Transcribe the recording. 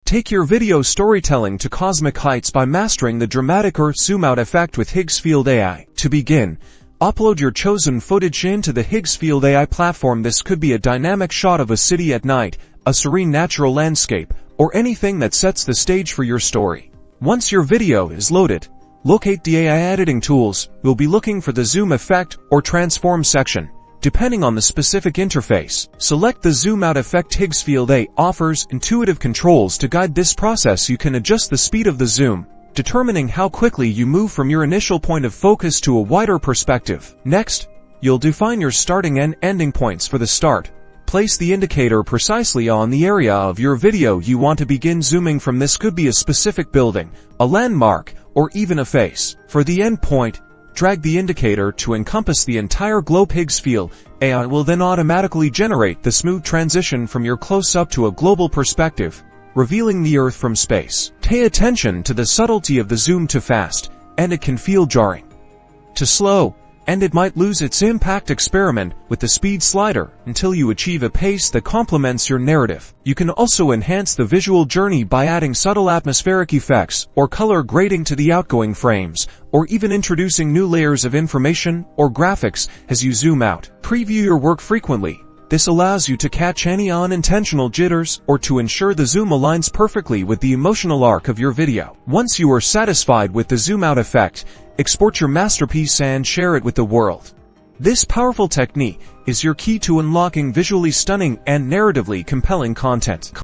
Take your video storytelling to cosmic heights by mastering the dramatic or zoom-out effect with Higgsfield AI. To begin, upload your chosen footage into the Higgsfield AI platform. This could be a dynamic shot of a city at night, a serene natural landscape, or anything that sets the stage for your story. Once your video is loaded, locate the AI editing tools. You'll be looking for the zoom effect or transform section, depending on the specific interface. Select the zoom out effect. Higgsfield AI offers intuitive controls to guide this process. You can adjust the speed of the zoom, determining how quickly you move from your initial point of focus to a wider perspective. Next, you'll define your starting and ending points. For the start, place the indicator precisely on the area of your video you want to begin zooming from. This could be a specific building, a landmark, or even a face. For the end point, drag the indicator to encompass the entire globe. Higgsfield AI will then automatically generate the smooth transition from your close-up to a global perspective, revealing the Earth from space. Pay attention to the subtlety of the zoom. Too fast, and it can feel jarring. Too slow, and it might lose its impact. Experiment with the speed slider until you achieve a pace that complements your narrative. You can also enhance the visual journey by adding subtle atmospheric effects or color grading to the outgoing frames, or even introducing new layers of information or graphics as you zoom out. Preview your work frequently. This allows you to catch any unintentional jitters or to ensure the zoom aligns perfectly with the emotional arc of your video. Once you are satisfied with the zoom out effect, export your masterpiece and share it with the world. This powerful technique is your key to unlocking visually stunning and narratively compelling content.